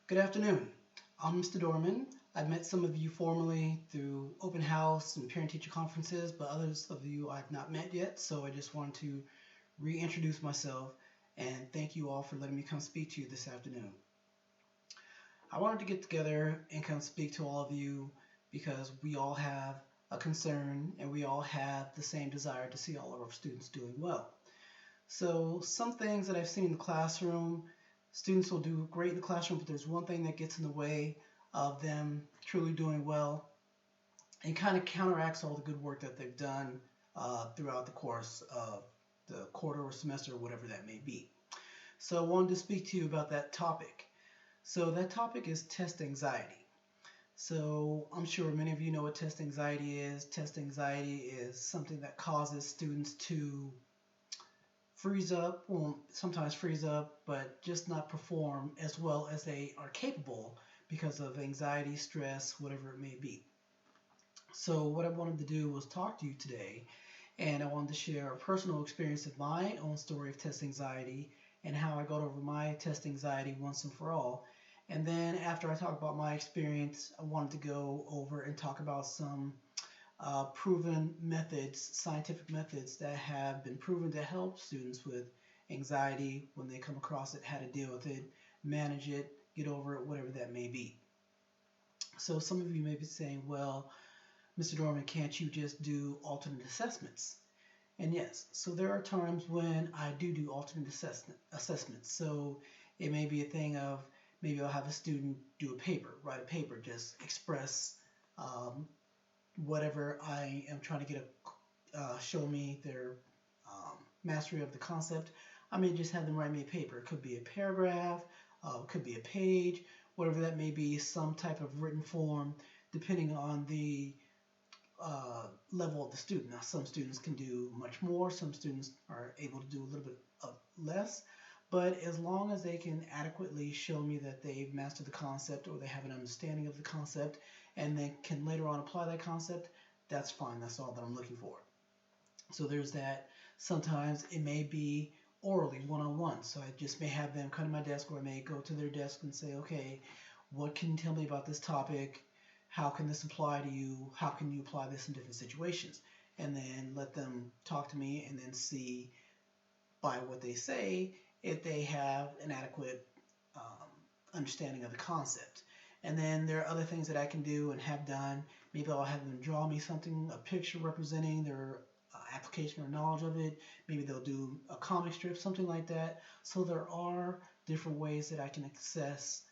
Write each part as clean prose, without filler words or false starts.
Good afternoon. I'm Mr. Dorman. I've met some of you formally through open house and parent-teacher conferences, but others of you I've not met yet, so I just wanted to reintroduce myself and thank you all for letting me come speak to you this afternoon. I wanted to get together and come speak to all of you because we all have a concern and we all have the same desire to see all of our students doing well. So some things that I've seen in the classroom, students will do great in the classroom, but there's one thing that gets in the way of them truly doing well and kind of counteracts all the good work that they've done throughout the course of the quarter or semester or whatever that may be. So I wanted to speak to you about that topic. So that topic is test anxiety. So I'm sure many of you know what test anxiety is. Test anxiety is something that causes students to freeze up, well, sometimes freeze up, but just not perform as well as they are capable because of anxiety, stress, whatever it may be. So what I wanted to do was talk to you today, and I wanted to share a personal experience of my own story of test anxiety and how I got over my test anxiety once and for all. And then after I talk about my experience, I wanted to go over and talk about some proven methods, scientific methods that have been proven to help students with anxiety when they come across it, how to deal with it, manage it, get over it, whatever that may be. So some of you may be saying, well, Mr. Dorman, can't you just do alternate assessments? And yes, so there are times when I do alternate assessments. So it may be a thing of maybe I'll have a student do a paper, write a paper, just express whatever I am trying to get show me their mastery of the concept. I may just have them write me a paper. It could be a paragraph, it could be a page, whatever that may be, some type of written form, depending on the level of the student. Now, some students can do much more. Some students are able to do a little bit of less. But as long as they can adequately show me that they've mastered the concept or they have an understanding of the concept and they can later on apply that concept, that's fine. That's all that I'm looking for. So there's that. Sometimes it may be orally, one-on-one. So I just may have them come to my desk, or I may go to their desk and say, okay, what can you tell me about this topic? How can this apply to you? How can you apply this in different situations? And then let them talk to me and then see by what they say if they have an adequate understanding of the concept. And then there are other things that I can do and have done. Maybe I'll have them draw me something, a picture representing their application or knowledge of it. Maybe they'll do a comic strip, something like that. So there are different ways that I can assess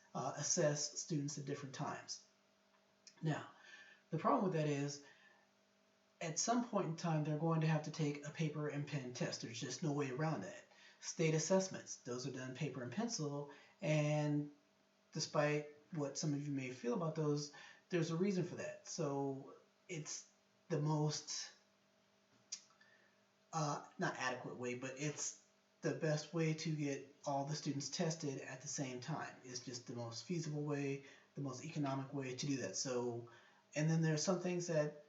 students at different times. Now, the problem with that is at some point in time, they're going to have to take a paper and pen test. There's just no way around that. State assessments, those are done paper and pencil, and despite what some of you may feel about those, there's a reason for that. So it's the most, not adequate way, but it's the best way to get all the students tested at the same time. It's just the most feasible way, the most economic way to do that. So, and then there's some things that,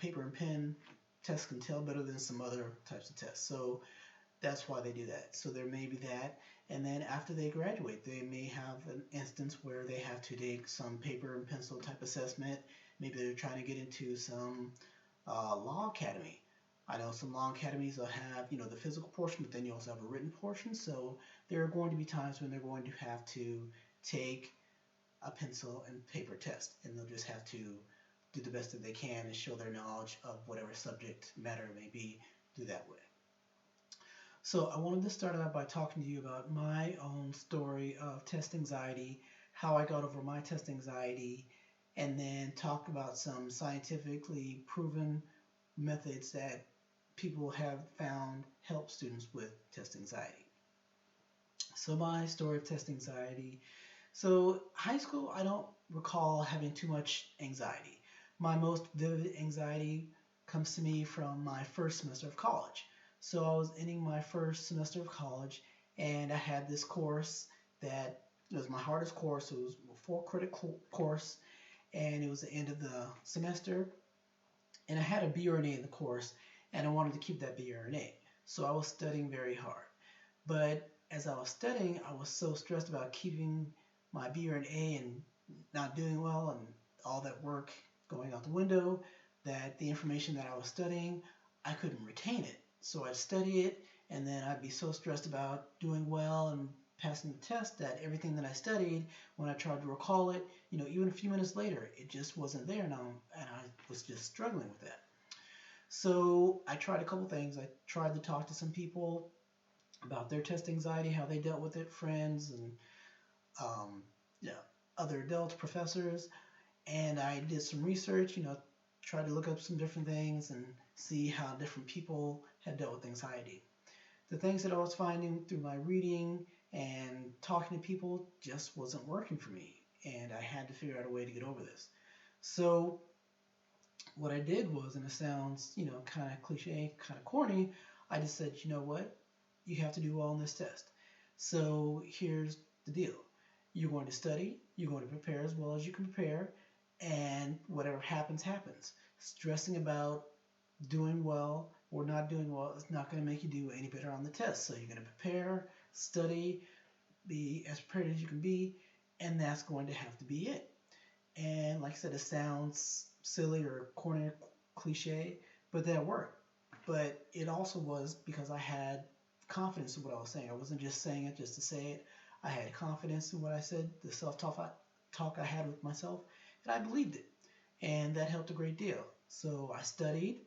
paper and pen tests can tell better than some other types of tests. So that's why they do that. So there may be that. And then after they graduate, they may have an instance where they have to take some paper and pencil type assessment. Maybe they're trying to get into some law academy. I know some law academies will have, the physical portion, but then you also have a written portion. So there are going to be times when they're going to have to take a pencil and paper test, and they'll just have to do the best that they can and show their knowledge of whatever subject matter may be, do that way. So I wanted to start out by talking to you about my own story of test anxiety, how I got over my test anxiety, and then talk about some scientifically proven methods that people have found help students with test anxiety. So my story of test anxiety. So high school, I don't recall having too much anxiety. My most vivid anxiety comes to me from my first semester of college. So I was ending my first semester of college, and I had this course that it was my hardest course. It was a 4-credit course, and it was the end of the semester. And I had a B or an A in the course, and I wanted to keep that B or an A. So I was studying very hard. But as I was studying, I was so stressed about keeping my B or an A and not doing well and all that work going out the window, that the information that I was studying, I couldn't retain it. So I'd study it, and then I'd be so stressed about doing well and passing the test that everything that I studied, when I tried to recall it, even a few minutes later, it just wasn't there, and I was just struggling with that. So I tried a couple things. I tried to talk to some people about their test anxiety, how they dealt with it, friends and um, yeah, other adults, professors, and I did some research. Tried to look up some different things and see how different people had dealt with anxiety. The things that I was finding through my reading and talking to people just wasn't working for me, and I had to figure out a way to get over this. So what I did was, and it sounds, kind of cliche, kind of corny, I just said, you know what? You have to do well on this test. So here's the deal. You're going to study, you're going to prepare as well as you can prepare, and whatever happens, happens. Stressing about doing well or not doing well is not going to make you do any better on the test. So you're going to prepare, study, be as prepared as you can be, and that's going to have to be it. And like I said, it sounds silly or corny, cliche, but that worked. But it also was because I had confidence in what I was saying. I wasn't just saying it just to say it. I had confidence in what I said, the self-talk I had with myself, and I believed it. And that helped a great deal. So I studied,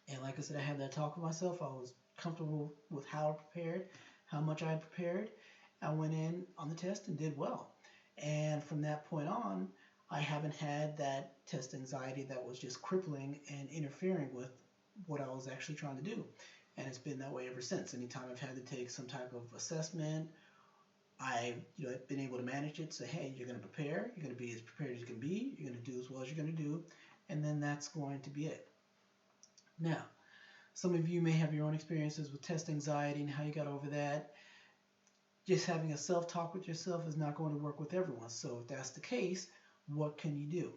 and like I said, I had that talk with myself. I was comfortable with how I prepared, how much I had prepared. I went in on the test and did well. And from that point on, I haven't had that test anxiety that was just crippling and interfering with what I was actually trying to do. And it's been that way ever since. Anytime I've had to take some type of assessment, I've been able to manage it. Say, hey, you're going to prepare. You're going to be as prepared as you can be. You're going to do as well as you're going to do, and then that's going to be it. Now, some of you may have your own experiences with test anxiety and how you got over that. Just having a self-talk with yourself is not going to work with everyone. So if that's the case, what can you do?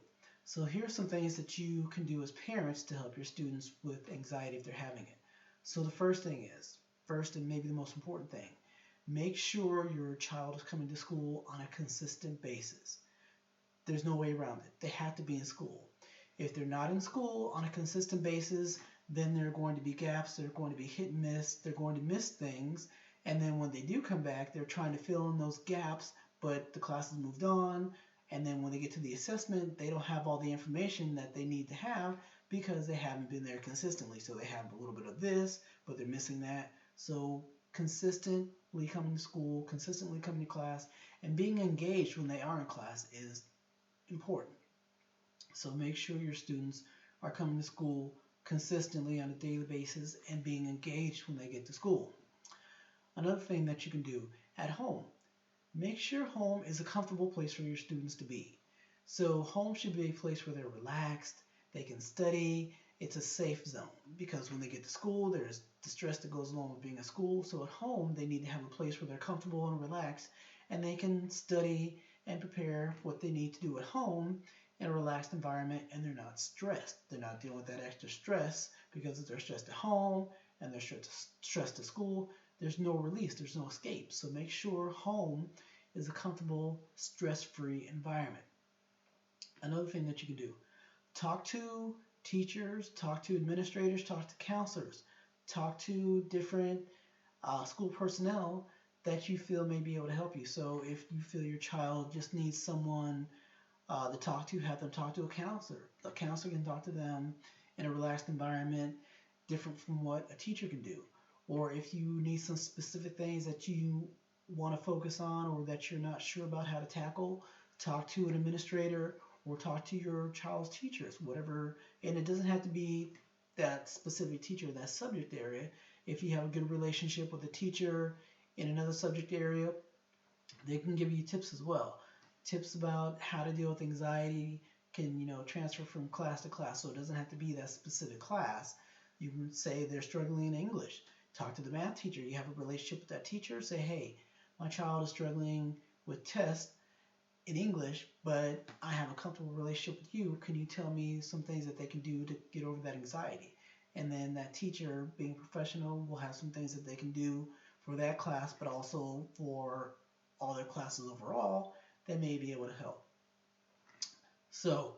So here's some things that you can do as parents to help your students with anxiety if they're having it. So the first thing is, first and maybe the most important thing, make sure your child is coming to school on a consistent basis. There's no way around it. They have to be in school. If they're not in school on a consistent basis, then there are going to be gaps, they're going to be hit and miss, they're going to miss things, and then when they do come back, they're trying to fill in those gaps, but the class has moved on, and then when they get to the assessment, they don't have all the information that they need to have because they haven't been there consistently. So they have a little bit of this, but they're missing that. So consistently coming to school, consistently coming to class, and being engaged when they are in class is important. So make sure your students are coming to school consistently on a daily basis and being engaged when they get to school. Another thing that you can do at home, make sure home is a comfortable place for your students to be. So home should be a place where they're relaxed, they can study, it's a safe zone, because when they get to school, there's the stress that goes along with being at school. So at home, they need to have a place where they're comfortable and relaxed, and they can study and prepare what they need to do at home in a relaxed environment, and they're not stressed. They're not dealing with that extra stress because they're stressed at home and they're stressed at school. There's no release, there's no escape. So make sure home is a comfortable, stress-free environment. Another thing that you can do, talk to teachers, talk to administrators, talk to counselors, talk to different school personnel that you feel may be able to help you. So if you feel your child just needs someone to talk to, have them talk to a counselor. A counselor can talk to them in a relaxed environment, different from what a teacher can do. Or if you need some specific things that you want to focus on or that you're not sure about how to tackle, talk to an administrator or talk to your child's teachers, whatever. And it doesn't have to be that specific teacher, that subject area. If you have a good relationship with a teacher in another subject area, they can give you tips as well. Tips about how to deal with anxiety can, transfer from class to class. So it doesn't have to be that specific class. You can say they're struggling in English. Talk to the math teacher. You have a relationship with that teacher. Say, hey, my child is struggling with tests in English, but I have a comfortable relationship with you. Can you tell me some things that they can do to get over that anxiety? And then that teacher, being professional, will have some things that they can do for that class, but also for all their classes overall, that may be able to help. So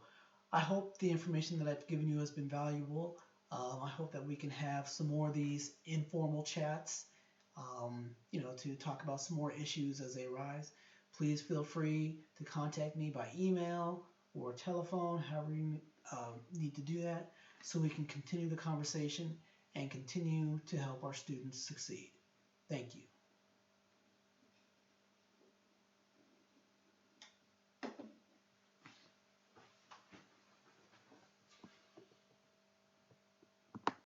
I hope the information that I've given you has been valuable. I hope that we can have some more of these informal chats, to talk about some more issues as they arise. Please feel free to contact me by email or telephone, however you need to do that, so we can continue the conversation and continue to help our students succeed. Thank you.